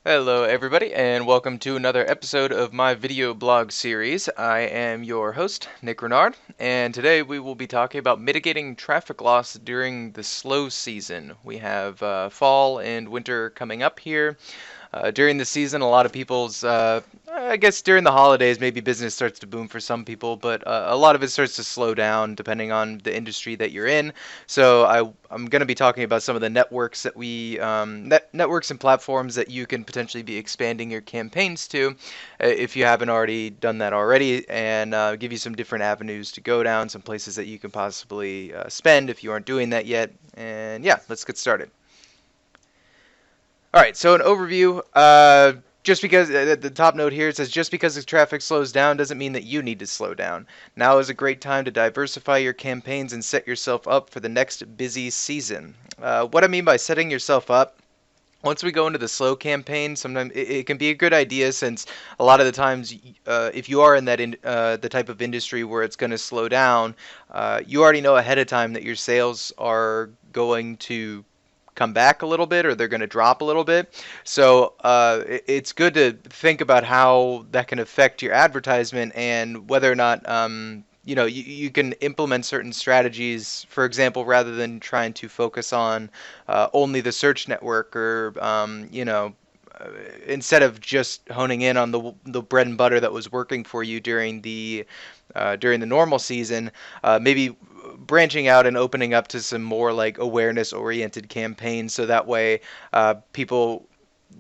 Hello everybody and welcome to another episode of my video blog series. I am your host, Nick Renard, and today we will be talking about mitigating traffic loss during the slow season. We have fall and winter coming up here. During the season, a lot of people's, I guess during the holidays, maybe business starts to boom for some people, but a lot of it starts to slow down depending on the industry that you're in. So I'm going to be talking about some of the networks that networks and platforms that you can potentially be expanding your campaigns to, if you haven't already done that already, and give you some different avenues to go down, some places that you can possibly spend if you aren't doing that yet. And yeah, let's get started. All right, so an overview. Just because the top note here says just because the traffic slows down doesn't mean that you need to slow down. Now is a great time to diversify your campaigns and set yourself up for the next busy season. What I mean by setting yourself up, once we go into the slow campaign, sometimes it can be a good idea, since a lot of the times, if you are in the type of industry where it's going to slow down, you already know ahead of time that your sales are going to come back a little bit, or they're going to drop a little bit. So it's good to think about how that can affect your advertisement, and whether or not you can implement certain strategies. For example, rather than trying to focus on only the search network, or instead of just honing in on the bread and butter that was working for you during the normal season, maybe branching out and opening up to some more like awareness oriented campaigns, so that way people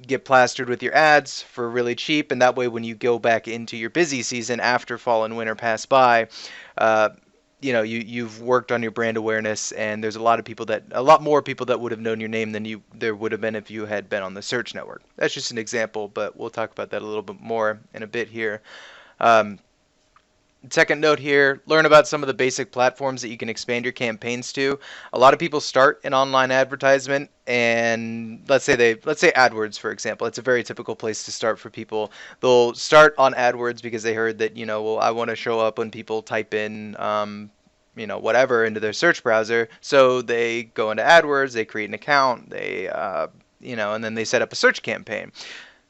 get plastered with your ads for really cheap, and that way when you go back into your busy season after fall and winter pass by, uh, you've worked on your brand awareness, and there's a lot more people that would have known your name than there would have been if you had been on the search network. That's just an example, but we'll talk about that a little bit more in a bit here. um, Second note here, learn about some of the basic platforms that you can expand your campaigns to. A lot of people start in online advertisement, and let's say AdWords, for example. It's a very typical place to start for people. They'll start on AdWords because they heard that, well, I want to show up when people type in whatever into their search browser. So they go into AdWords, they create an account, and then they set up a search campaign.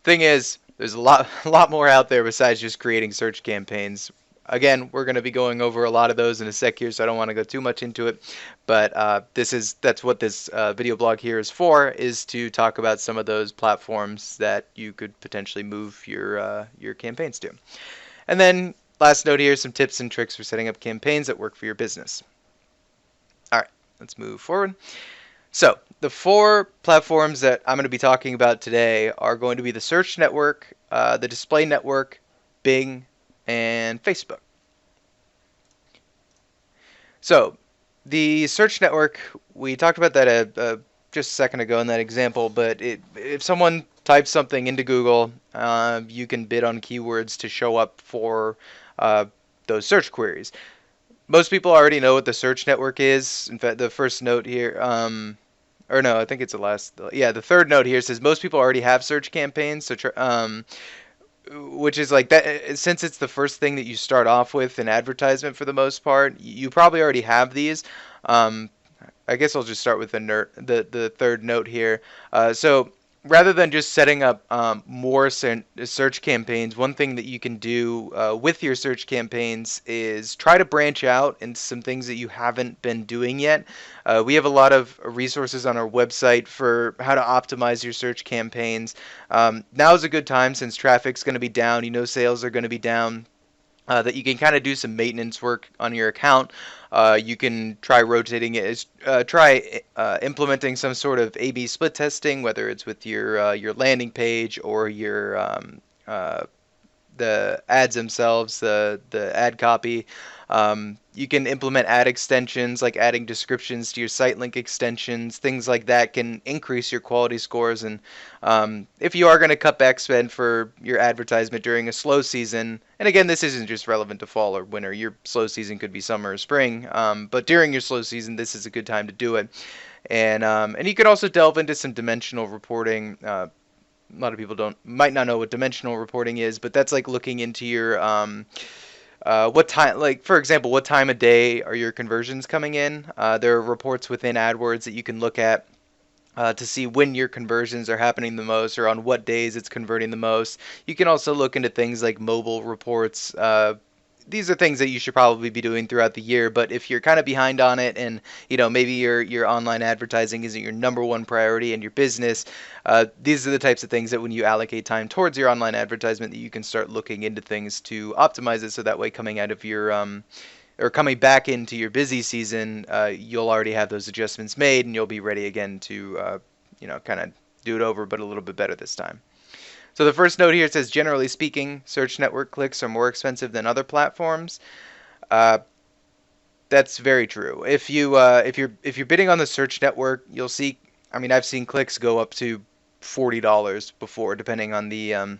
Thing is, there's a lot more out there besides just creating search campaigns. Again, we're going to be going over a lot of those in a sec here, so I don't want to go too much into it. But that's what this video blog here is for, is to talk about some of those platforms that you could potentially move your campaigns to. And then last note here, some tips and tricks for setting up campaigns that work for your business. All right, let's move forward. So the four platforms that I'm going to be talking about today are going to be the search network, the display network, Bing, and Facebook. So the search network, we talked about that just a second ago in that example, but if someone types something into Google, you can bid on keywords to show up for those search queries. Most people already know what the search network is. In fact, the first note here, or no, I think it's the last. Yeah, the third note here says most people already have search campaigns, so which is like that, since it's the first thing that you start off with in advertisement for the most part, you probably already have these. I guess I'll just start with the third note here. So rather than just setting up more search campaigns, one thing that you can do with your search campaigns is try to branch out into some things that you haven't been doing yet. We have a lot of resources on our website for how to optimize your search campaigns. Now is a good time, since traffic's going to be down, sales are going to be down. That you can kind of do some maintenance work on your account. You can try rotating it. Try implementing some sort of A/B split testing, whether it's with your landing page or the ads themselves, the ad copy. You can implement ad extensions, like adding descriptions to your site link extensions. Things like that can increase your quality scores. And if you are going to cut back spend for your advertisement during a slow season, and again, this isn't just relevant to fall or winter. Your slow season could be summer or spring. But during your slow season, this is a good time to do it. And you can also delve into some dimensional reporting. A lot of people might not know what dimensional reporting is, but that's like looking into your what time, like for example, what time of day are your conversions coming in? There are reports within AdWords that you can look at to see when your conversions are happening the most or on what days it's converting the most. You can also look into things like mobile reports. These are things that you should probably be doing throughout the year, but if you're kind of behind on it and maybe your online advertising isn't your number one priority in your business, these are the types of things that when you allocate time towards your online advertisement that you can start looking into things to optimize it, so that way coming out of your or coming back into your busy season, you'll already have those adjustments made and you'll be ready again to, kind of do it over, but a little bit better this time. So the first note here says, generally speaking, search network clicks are more expensive than other platforms. Uh, that's very true. If you're bidding on the search network, you'll see. I mean, I've seen clicks go up to $40 before, depending on the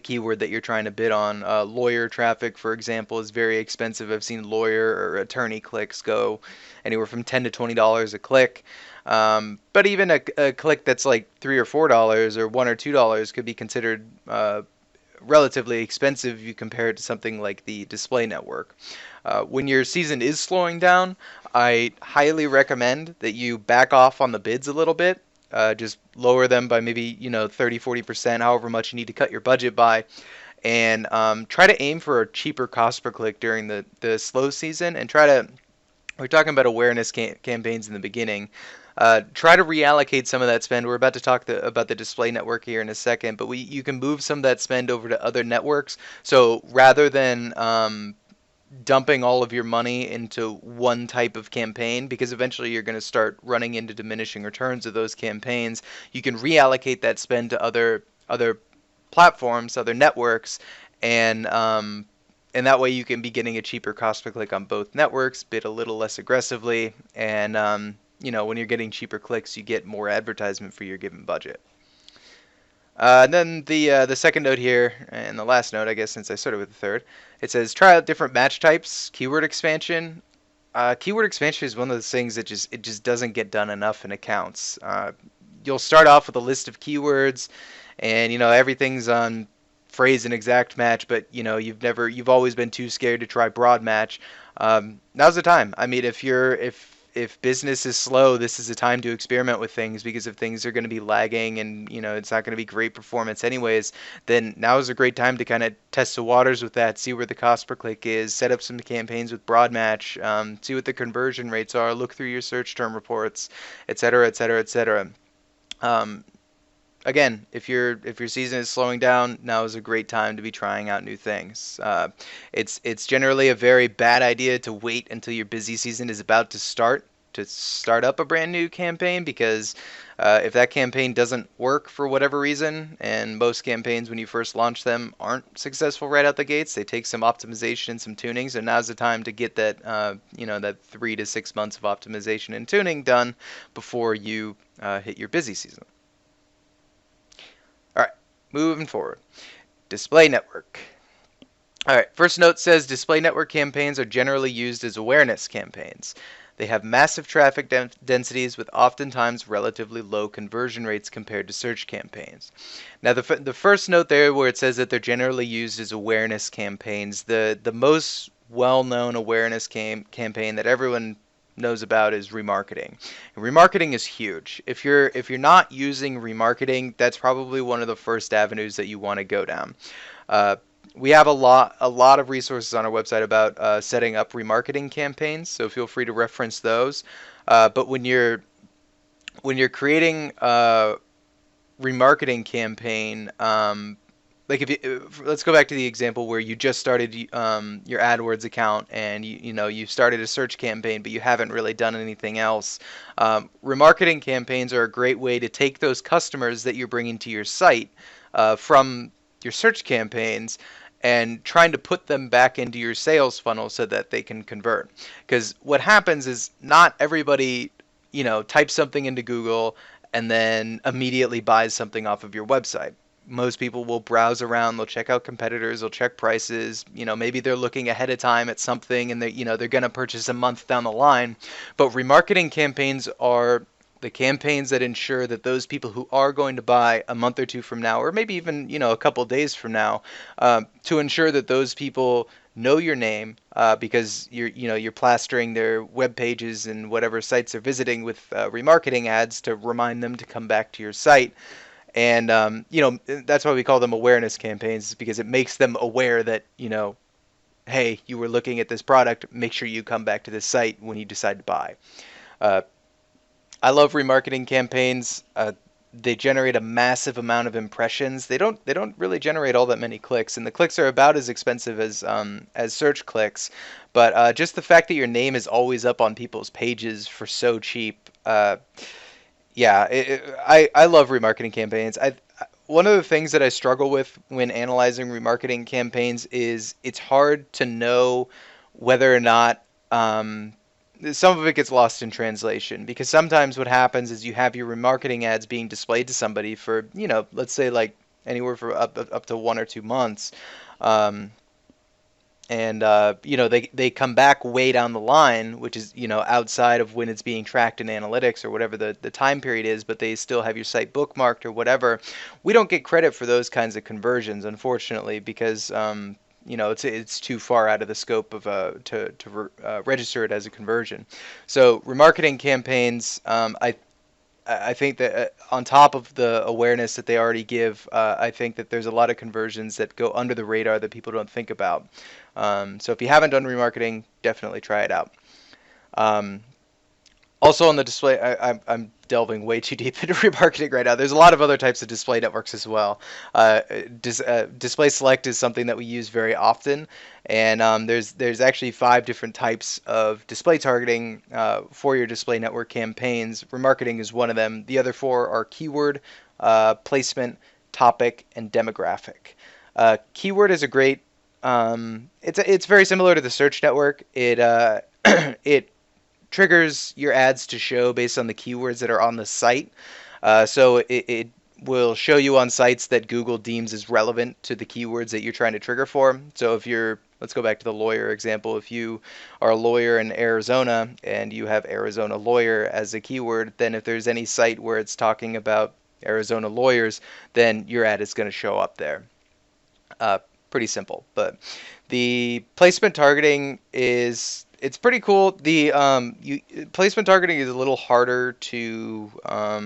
keyword that you're trying to bid on. Lawyer traffic, for example, is very expensive. I've seen lawyer or attorney clicks go anywhere from $10 to $20 a click. But even a click that's like $3 or $4 or $1 or $2 could be considered relatively expensive if you compare it to something like the display network. When your season is slowing down, I highly recommend that you back off on the bids a little bit. Just lower them by maybe 30-40%, however much you need to cut your budget by, and try to aim for a cheaper cost per click during the slow season, and we're talking about awareness campaigns in the beginning. Try to reallocate some of that spend. We're about to talk about the display network here in a second, but you can move some of that spend over to other networks. So rather than dumping all of your money into one type of campaign, because eventually you're going to start running into diminishing returns of those campaigns, you can reallocate that spend to other platforms, other networks, and that way you can be getting a cheaper cost per click on both networks, bid a little less aggressively, and when you're getting cheaper clicks, you get more advertisement for your given budget. And then the second note here, and the last note, I guess, since I started with the third, it says try out different match types, keyword expansion. Keyword expansion is one of those things that just doesn't get done enough in accounts. You'll start off with a list of keywords, and everything's on phrase and exact match, but you've always been too scared to try broad match. Now's the time. I mean, if business is slow, this is a time to experiment with things, because if things are going to be lagging and it's not going to be great performance anyways, then now is a great time to kind of test the waters with that, see where the cost per click is, set up some campaigns with broad match, see what the conversion rates are, look through your search term reports, etc., etc., etc. Again, if your season is slowing down, now is a great time to be trying out new things. It's generally a very bad idea to wait until your busy season is about to start up a brand new campaign, because if that campaign doesn't work for whatever reason, and most campaigns when you first launch them aren't successful right out the gates, they take some optimization and some tuning. So now's the time to get that that 3 to 6 months of optimization and tuning done before you hit your busy season. All right, moving forward. Display network. All right, first note says display network campaigns are generally used as awareness campaigns. They have massive traffic densities with oftentimes relatively low conversion rates compared to search campaigns. Now, the first note there where it says that they're generally used as awareness campaigns, the most well-known awareness campaign that everyone knows about is remarketing. And remarketing is huge. If you're not using remarketing, that's probably one of the first avenues that you want to go down. We have a lot of resources on our website about setting up remarketing campaigns, so feel free to reference those. But when you're creating a remarketing campaign, let's go back to the example where you just started your AdWords account, and you've started a search campaign, but you haven't really done anything else. Remarketing campaigns are a great way to take those customers that you're bringing to your site from your search campaigns and trying to put them back into your sales funnel so that they can convert. Because what happens is not everybody types something into Google and then immediately buys something off of your website. Most people will browse around, they'll check out competitors, they'll check prices, maybe they're looking ahead of time at something and they're going to purchase a month down the line. But remarketing campaigns are the campaigns that ensure that those people who are going to buy a month or two from now, or maybe even a couple days from now, to ensure that those people know your name, because you're plastering their web pages and whatever sites they're visiting with remarketing ads to remind them to come back to your site. And that's why we call them awareness campaigns, because it makes them aware that, hey, you were looking at this product, make sure you come back to this site when you decide to buy. Uh, I love remarketing campaigns. They generate a massive amount of impressions. They don't really generate all that many clicks, and the clicks are about as expensive as search clicks. But just the fact that your name is always up on people's pages for so cheap. Yeah, I love remarketing campaigns. One of the things that I struggle with when analyzing remarketing campaigns is it's hard to know whether or not, some of it gets lost in translation, because sometimes what happens is you have your remarketing ads being displayed to somebody for, let's say like anywhere for up to 1 or 2 months. Um, and they come back way down the line, which is outside of when it's being tracked in analytics or whatever the time period is, but they still have your site bookmarked or whatever. We don't get credit for those kinds of conversions, unfortunately, because it's too far out of the scope of to register it as a conversion. So remarketing campaigns, I think that, on top of the awareness that they already give, I think that there's a lot of conversions that go under the radar that people don't think about. So if you haven't done remarketing, definitely try it out. Um, Also on the display, I'm delving way too deep into remarketing right now. There's a lot of other types of display networks as well. Display Select is something that we use very often, and there's actually 5 different types of display targeting for your display network campaigns. Remarketing is one of them. The other 4 are keyword, placement, topic, and demographic. Keyword is a great. It's very similar to the search network. It triggers your ads to show based on the keywords that are on the site. So it will show you on sites that Google deems as relevant to the keywords that you're trying to trigger for. So let's go back to the lawyer example. If you are a lawyer in Arizona and you have Arizona lawyer as a keyword, then if there's any site where it's talking about Arizona lawyers, then your ad is going to show up there. Uh, Pretty simple. But the placement targeting it's pretty cool. The placement targeting is a little harder to, I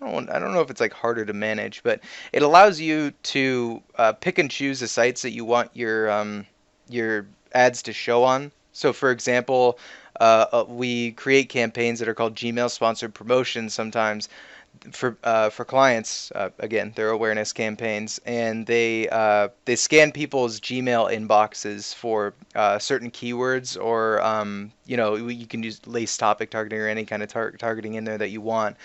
don't know if it's like harder to manage, but it allows you to pick and choose the sites that you want your ads to show on. So for example, we create campaigns that are called Gmail sponsored promotions sometimes for clients. Again, they're awareness campaigns, and they scan people's Gmail inboxes for certain keywords, or you can use lace topic targeting or any kind of targeting in there that you want.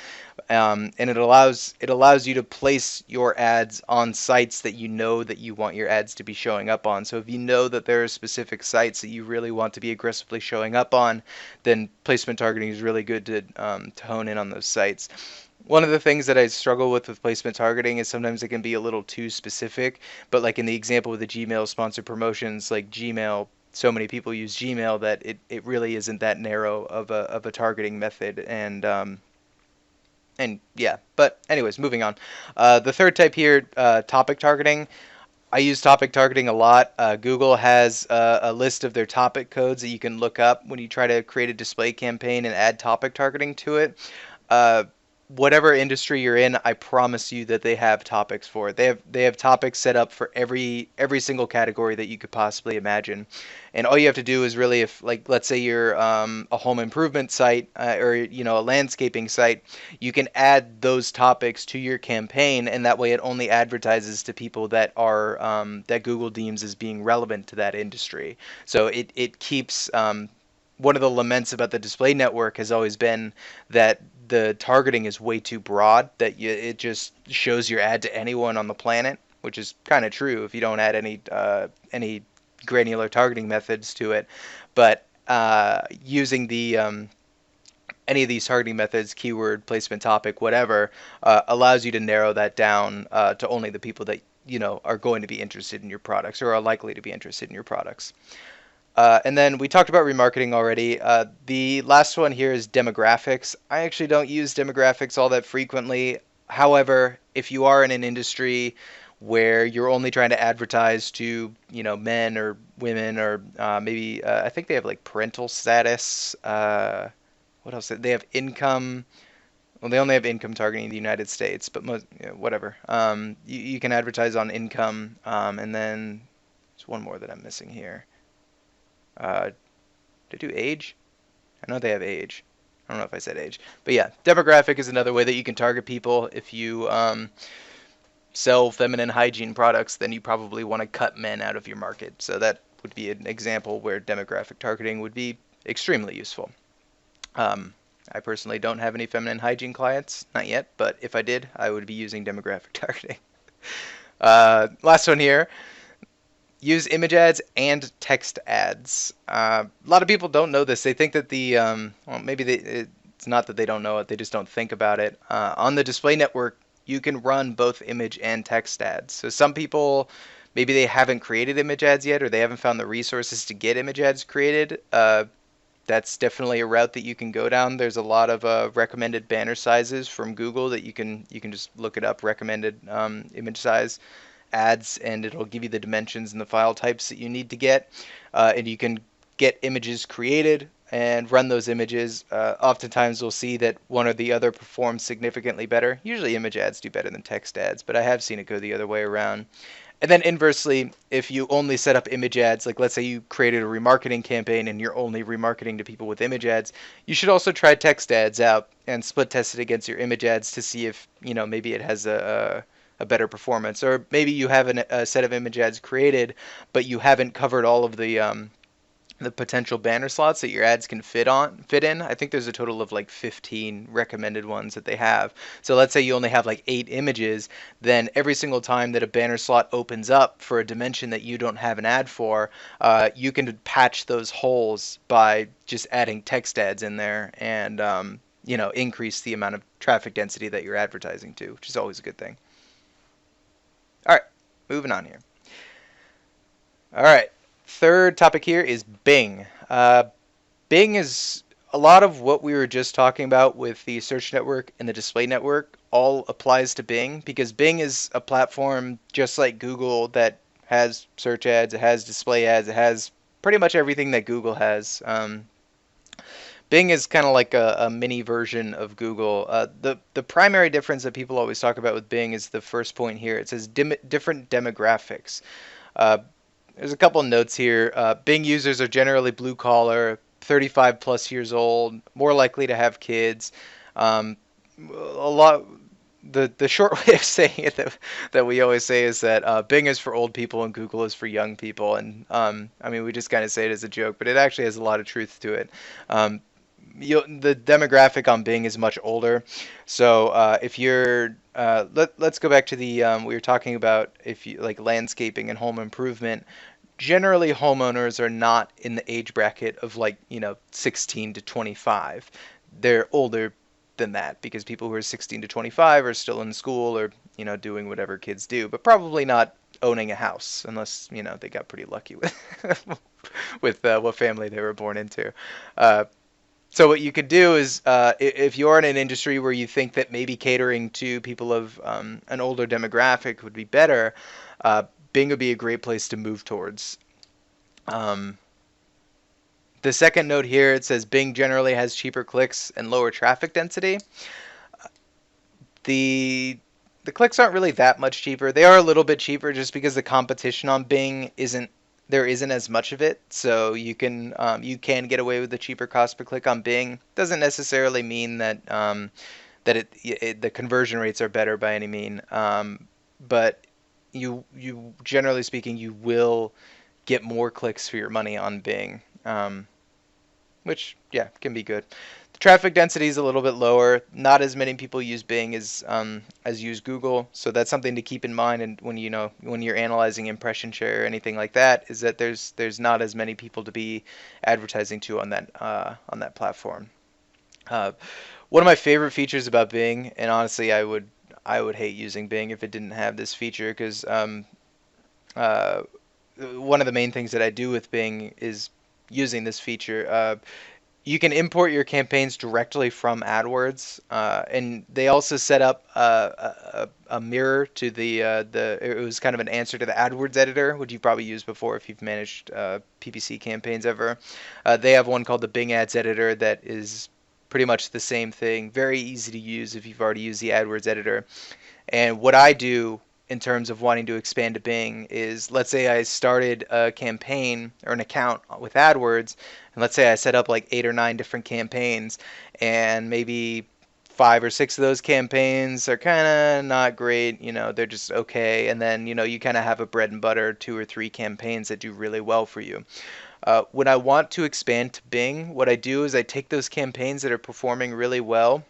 And it allows you to place your ads on sites that that you want your ads to be showing up on. So if you know that there are specific sites that you really want to be aggressively showing up on, then placement targeting is really good to hone in on those sites. One of the things that I struggle with placement targeting is sometimes it can be a little too specific, but like in the example with the Gmail sponsored promotions, like Gmail, so many people use Gmail that it really isn't that narrow of a targeting method. And yeah, but anyways, moving on. The third type here, topic targeting. I use topic targeting a lot. Google has a list of their topic codes that you can look up when you try to create a display campaign and add topic targeting to it. Uh, Whatever industry you're in, I promise you that they have topics for it. They have topics set up for every single category that you could possibly imagine, and all you have to do is really, if like let's say you're a home improvement site, or a landscaping site, you can add those topics to your campaign, and that way it only advertises to people that are that Google deems as being relevant to that industry. So it keeps. One of the laments about the display network has always been that the targeting is way too broad, that it just shows your ad to anyone on the planet, which is kind of true if you don't add any granular targeting methods to it. But using the any of these targeting methods, keyword, placement, topic, whatever, allows you to narrow that down to only the people that are going to be interested in your products or are likely to be interested in your products. And then we talked about remarketing already. The last one here is demographics. I actually don't use demographics all that frequently. However, if you are in an industry where you're only trying to advertise to, men or women, or maybe I think they have like parental status. What else? They have income. Well, they only have income targeting in the United States, but whatever. You can advertise on income, and then there's one more that I'm missing here. Uh, did they do age? I know they have age. I don't know if I said age, but yeah, demographic is another way that you can target people. If you sell feminine hygiene products, then you probably want to cut men out of your market. So that would be an example where demographic targeting would be extremely useful. Um, I personally don't have any feminine hygiene clients, not yet, but if I did, I would be using demographic targeting. Last one here. Use image ads and text ads. A lot of people don't know this. They think that well, maybe it's not that they don't know it, they just don't think about it. On the display network, you can run both image and text ads. So some people, maybe they haven't created image ads yet, or they haven't found the resources to get image ads created. That's definitely a route that you can go down. There's a lot of recommended banner sizes from Google that you can just look it up, recommended image size ads, and it'll give you the dimensions and the file types that you need to get, and you can get images created and run those images. Oftentimes we'll see that one or the other performs significantly better. Usually image ads do better than text ads, but I have seen it go the other way around. And then inversely, if you only set up image ads, like let's say you created a remarketing campaign and you're only remarketing to people with image ads, you should also try text ads out and split test it against your image ads to see if, maybe it has a better performance. Or maybe you have a set of image ads created, but you haven't covered all of the potential banner slots that your ads can fit in. I think there's a total of like 15 recommended ones that they have. So let's say you only have like 8 images, then every single time that a banner slot opens up for a dimension that you don't have an ad for, you can patch those holes by just adding text ads in there and increase the amount of traffic density that you're advertising to, which is always a good thing. All right, moving on here. All right, third topic here is Bing. Bing is a lot of what we were just talking about with the search network and the display network all applies to Bing, because Bing is a platform just like Google that has search ads, it has display ads, it has pretty much everything that Google has. Bing is kind of like a mini version of Google. The primary difference that people always talk about with Bing is the first point here. It says different demographics. There's a couple notes here. Bing users are generally blue collar, 35 plus years old, more likely to have kids. A lot. The short way of saying it that we always say is that Bing is for old people and Google is for young people. And I mean, we just kind of say it as a joke, but it actually has a lot of truth to it. The demographic on Bing is much older. So if you're let's go back to the we were talking about, if you like landscaping and home improvement. Generally, homeowners are not in the age bracket of 16 to 25. They're older than that, because people who are 16 to 25 are still in school or doing whatever kids do, but probably not owning a house unless they got pretty lucky with with what family they were born into. So what you could do is, if you're in an industry where you think that maybe catering to people of an older demographic would be better, Bing would be a great place to move towards. The second note here, it says Bing generally has cheaper clicks and lower traffic density. The clicks aren't really that much cheaper. They are a little bit cheaper just because the competition on Bing isn't as much of it, so you can get away with the cheaper cost per click on Bing. Doesn't necessarily mean that the conversion rates are better by any mean, but you generally speaking, you will get more clicks for your money on Bing, which can be good. The traffic density is a little bit lower. Not as many people use Bing as use Google, so that's something to keep in mind. And when you're analyzing impression share or anything like that, is that there's not as many people to be advertising to on that platform. One of my favorite features about Bing, and honestly, I would hate using Bing if it didn't have this feature, because one of the main things that I do with Bing is using this feature. You can import your campaigns directly from AdWords, and they also set up a mirror to the. It was kind of an answer to the AdWords editor, which you've probably used before if you've managed PPC campaigns ever. They have one called the Bing Ads editor that is pretty much the same thing. Very easy to use if you've already used the AdWords editor. And what I do in terms of wanting to expand to Bing is, let's say I started a campaign or an account with AdWords, and let's say I set up like 8 or 9 different campaigns, and maybe 5 or 6 of those campaigns are kind of not great, they're just okay, and then you kind of have a bread and butter 2 or 3 campaigns that do really well for you. When I want to expand to Bing, what I do is I take those campaigns that are performing really well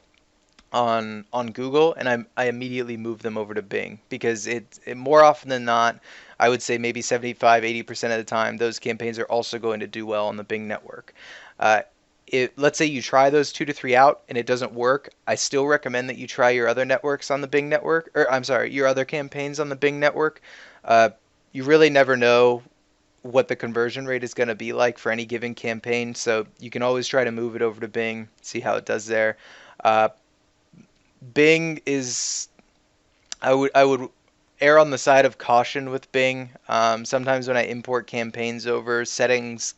on Google, and I immediately move them over to Bing, because it more often than not, I would say maybe 75-80% of the time, those campaigns are also going to do well on the Bing network. Let's say you try those 2 to 3 out and it doesn't work, I still recommend that you try your other networks on the Bing network, or I'm sorry, your other campaigns on the Bing network. You really never know what the conversion rate is going to be like for any given campaign, so you can always try to move it over to Bing, see how it does there. Bing is, I would err on the side of caution with Bing. Sometimes when I import campaigns over, settings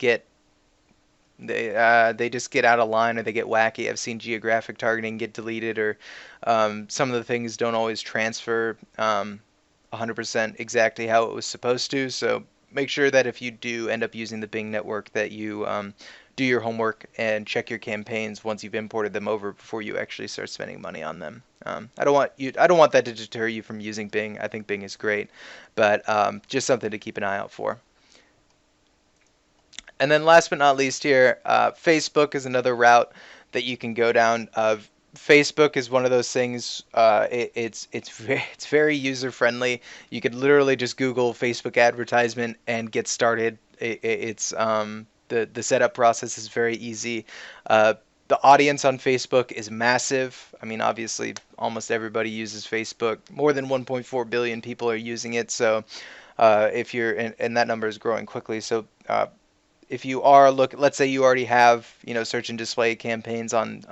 they just get out of line, or they get wacky. I've seen geographic targeting get deleted, or some of the things don't always transfer 100% exactly how it was supposed to. So make sure that if you do end up using the Bing network, that you do your homework and check your campaigns once you've imported them over before you actually start spending money on them. I don't want that to deter you from using Bing. I think Bing is great, but just something to keep an eye out for. And then last but not least here, Facebook is another route that you can go down. Facebook is one of those things. It's very user friendly. You could literally just Google Facebook advertisement and get started. The setup process is very easy. The audience on Facebook is massive. I mean, obviously, almost everybody uses Facebook. More than 1.4 billion people are using it. So, if you're and that number is growing quickly. So, if you are let's say you already have search and display campaigns on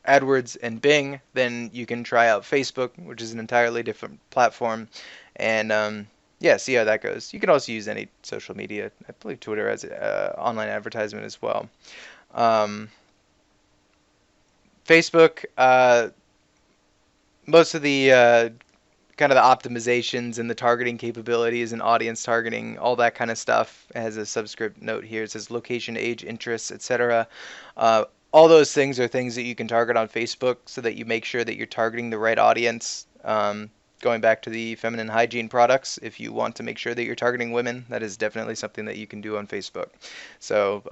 AdWords and Bing, then you can try out Facebook, which is an entirely different platform, and yeah, see how that goes. You can also use any social media. I believe Twitter has online advertisement as well. Facebook, most of the kind of the optimizations and the targeting capabilities and audience targeting, all that kind of stuff. It has a subscript note here. It says location, age, interests, etc. All those things are things that you can target on Facebook, so that you make sure that you're targeting the right audience. Going back to the feminine hygiene products, if you want to make sure that you're targeting women, that is definitely something that you can do on Facebook. So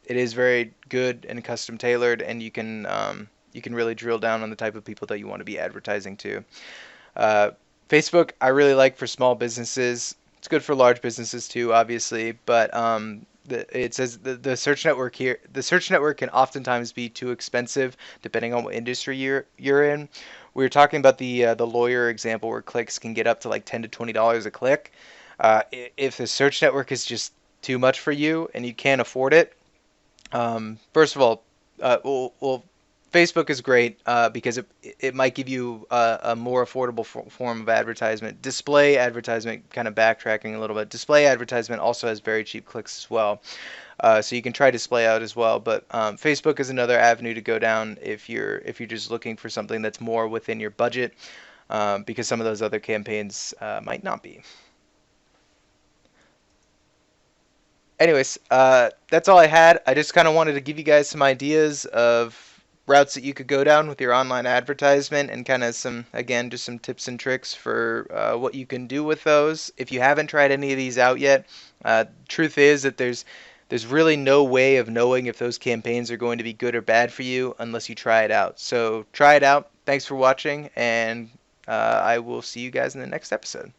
it is very good and custom tailored, and you can really drill down on the type of people that you want to be advertising to. Facebook, I really like for small businesses. It's good for large businesses too, obviously, but it says the search network here. The search network can oftentimes be too expensive depending on what industry you're in. We were talking about the lawyer example, where clicks can get up to like $10 to $20 a click. If the search network is just too much for you and you can't afford it, first of all, well, Facebook is great because it might give you a more affordable form of advertisement. Display advertisement, kind of backtracking a little bit. Display advertisement also has very cheap clicks as well. So you can try display out as well. But Facebook is another avenue to go down if you're just looking for something that's more within your budget, because some of those other campaigns might not be. Anyways, that's all I had. I just kind of wanted to give you guys some ideas of routes that you could go down with your online advertisement, and kind of just some tips and tricks for what you can do with those. If you haven't tried any of these out yet, truth is that there's really no way of knowing if those campaigns are going to be good or bad for you unless you try it out. So try it out. Thanks for watching, and I will see you guys in the next episode.